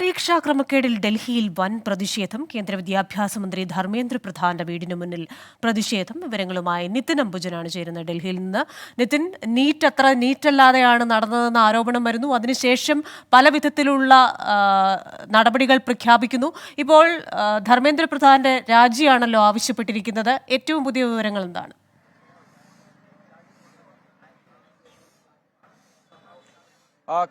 പരീക്ഷാ ക്രമക്കേടിൽ ഡൽഹിയിൽ വൻ പ്രതിഷേധം. കേന്ദ്ര വിദ്യാഭ്യാസ മന്ത്രി ധർമ്മേന്ദ്ര പ്രധാന്റെ വീടിന് മുന്നിൽ പ്രതിഷേധം. വിവരങ്ങളുമായി നിതിൻ അംബുജനാണ് ചേരുന്നത് ഡൽഹിയിൽ നിന്ന്. നിതിൻ, നീറ്റ് അത്ര നീറ്റല്ലാതെയാണ് നടന്നതെന്ന ആരോപണം വരുന്നു. അതിനുശേഷം പല വിധത്തിലുള്ള നടപടികൾ പ്രഖ്യാപിക്കുന്നു. ഇപ്പോൾ ധർമ്മേന്ദ്ര പ്രധാന്റെ രാജിയാണല്ലോ ആവശ്യപ്പെട്ടിരിക്കുന്നത്. ഏറ്റവും പുതിയ വിവരങ്ങൾ എന്താണ്?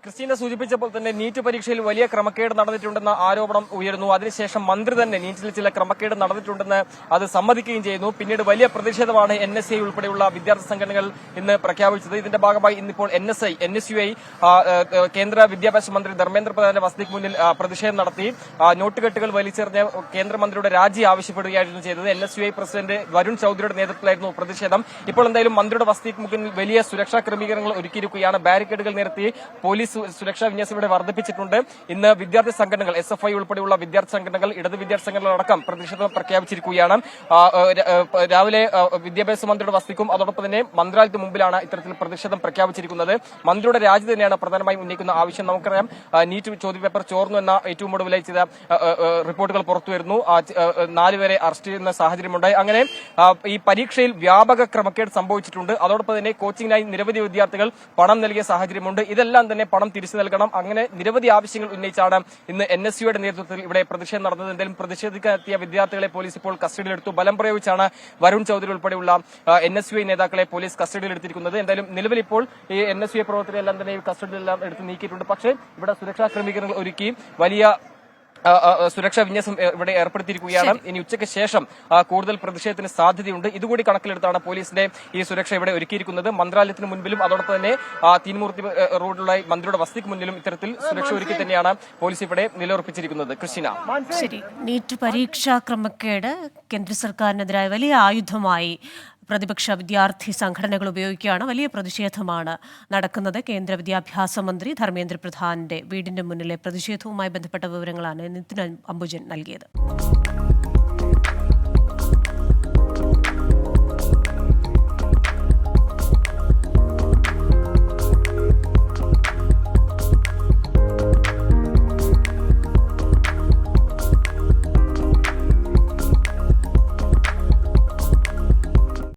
ക്രിസ്റ്റീന സൂചിപ്പിച്ചപ്പോൾ തന്നെ നീറ്റ് പരീക്ഷയിൽ വലിയ ക്രമക്കേട് നടന്നിട്ടുണ്ടെന്ന ആരോപണം ഉയർന്നു. അതിനുശേഷം മന്ത്രി തന്നെ നീറ്റിൽ ചില ക്രമക്കേട് നടന്നിട്ടുണ്ടെന്ന് അത് സമ്മതിക്കുകയും ചെയ്യുന്നു. പിന്നീട് വലിയ പ്രതിഷേധമാണ് NSI ഉൾപ്പെടെയുള്ള വിദ്യാർത്ഥി സംഘടനകൾ ഇന്ന് പ്രഖ്യാപിച്ചത്. ഇതിന്റെ ഭാഗമായി ഇന്നിപ്പോൾ NSUI കേന്ദ്ര വിദ്യാഭ്യാസ മന്ത്രി ധർമ്മേന്ദ്ര പ്രധാന്റെ വസതിക്ക് മുന്നിൽ പ്രതിഷേധം നടത്തി. നോട്ടുകെട്ടുകൾ വലിച്ചെറിഞ്ഞ് കേന്ദ്രമന്ത്രിയുടെ രാജി ആവശ്യപ്പെടുകയായിരുന്നു ചെയ്തത്. NSUI പ്രസിഡന്റ് വരുൺ ചൌധരിയുടെ നേതൃത്വത്തിലായിരുന്നു പ്രതിഷേധം. ഇപ്പോൾ എന്തായാലും മന്ത്രിയുടെ വസതിക്ക് മുന്നിൽ വലിയ സുരക്ഷാ ക്രമീകരണങ്ങൾ ഒരുക്കിയിരിക്കുകയാണ്. ബാരിക്കേഡുകൾ നിരത്തി പോലീസ് സുരക്ഷാ വിന്യാസം ഇവിടെ വർദ്ധിപ്പിച്ചിട്ടുണ്ട്. ഇന്ന് വിദ്യാർത്ഥി സംഘടനകൾ SFI ഉൾപ്പെടെയുള്ള വിദ്യാർത്ഥി സംഘടനകൾ, ഇടത് വിദ്യാർത്ഥി സംഘടനകളടക്കം പ്രതിഷേധം പ്രഖ്യാപിച്ചിരിക്കുകയാണ്. രാവിലെ വിദ്യാഭ്യാസ മന്ത്രിയുടെ വസതിക്കും അതോടൊപ്പം തന്നെ മന്ത്രാലയത്തിന് മുമ്പിലാണ് ഇത്തരത്തിൽ പ്രതിഷേധം പ്രഖ്യാപിച്ചിരിക്കുന്നത്. മന്ത്രിയുടെ രാജി തന്നെയാണ് പ്രധാനമായും ഉന്നയിക്കുന്ന ആവശ്യം. നമുക്കറിയാം, നീറ്റ് ചോദ്യപേപ്പർ ചോർന്നു എന്ന ഏറ്റവും ഒടുവിലായി ചില റിപ്പോർട്ടുകൾ പുറത്തുവരുന്നു. 4 പേരെ അറസ്റ്റ് ചെയ്യുന്ന സാഹചര്യമുണ്ടായി. അങ്ങനെ ഈ പരീക്ഷയിൽ വ്യാപക ക്രമക്കേട് സംഭവിച്ചിട്ടുണ്ട്. അതോടൊപ്പം തന്നെ കോച്ചിങ്ങിനായി നിരവധി വിദ്യാർത്ഥികൾ പണം നൽകിയ സാഹചര്യമുണ്ട്. ഇതെല്ലാം തന്നെ പണം തിരിച്ചു നൽകണം. അങ്ങനെ നിരവധി ആവശ്യങ്ങൾ ഉന്നയിച്ചാണ് ഇന്ന് NSUയുടെ നേതൃത്വത്തിൽ ഇവിടെ പ്രതിഷേധം നടന്നത്. എന്തായാലും പ്രതിഷേധിക്കാനെത്തിയ വിദ്യാർത്ഥികളെ പോലീസ് ഇപ്പോൾ കസ്റ്റഡിയിലെടുത്തു. ബലം പ്രയോഗിച്ചാണ് വരുൺ ചൌധരി ഉൾപ്പെടെയുള്ള NSUI നേതാക്കളെ പോലീസ് കസ്റ്റഡിയിലെടുത്തിരിക്കുന്നത്. എന്തായാലും നിലവിൽ ഇപ്പോൾ ഈ NSUI പ്രവർത്തകരെല്ലാം തന്നെ കസ്റ്റഡിയിലെല്ലാം എടുത്ത് നീക്കിയിട്ടുണ്ട്. പക്ഷേ ഇവിടെ സുരക്ഷാ ക്രമീകരണങ്ങൾ ഒരുക്കി വലിയ സുരക്ഷാ വിന്യാസം ഇവിടെ ഏർപ്പെടുത്തിയിരിക്കുകയാണ്. ഇനി ഉച്ചയ്ക്ക് ശേഷം കൂടുതൽ പ്രതിഷേധത്തിന് സാധ്യതയുണ്ട്. ഇതുകൂടി കണക്കിലെടുത്താണ് പോലീസിന്റെ ഈ സുരക്ഷ ഇവിടെ ഒരുക്കിയിരിക്കുന്നത്. മന്ത്രാലയത്തിന് മുൻപിലും അതോടൊപ്പം തന്നെ തീൻമൂർത്തി റോഡിലുള്ള മന്ത്രിയുടെ വസതിക്ക് മുന്നിലും ഇത്തരത്തിൽ സുരക്ഷ ഒരുക്കി തന്നെയാണ് പോലീസ് ഇവിടെ നിലയുറപ്പിച്ചിരിക്കുന്നത്. കൃഷ്ണ, ശരി. നീറ്റ് പരീക്ഷാ ക്രമക്കേട് കേന്ദ്ര സർക്കാരിനെതിരായ വലിയ ആയുധമായി പ്രതിപക്ഷ വിദ്യാർത്ഥി സംഘടനകൾ ഉപയോഗിക്കുകയാണ്. വലിയ പ്രതിഷേധമാണ് നടക്കുന്നത്. കേന്ദ്ര വിദ്യാഭ്യാസ മന്ത്രി ധർമ്മേന്ദ്ര പ്രധാന്റെ വീടിന്റെ മുന്നിലെ പ്രതിഷേധവുമായി ബന്ധപ്പെട്ട വിവരങ്ങളാണ് നിതിൻ അംബുജൻ നൽകിയത്.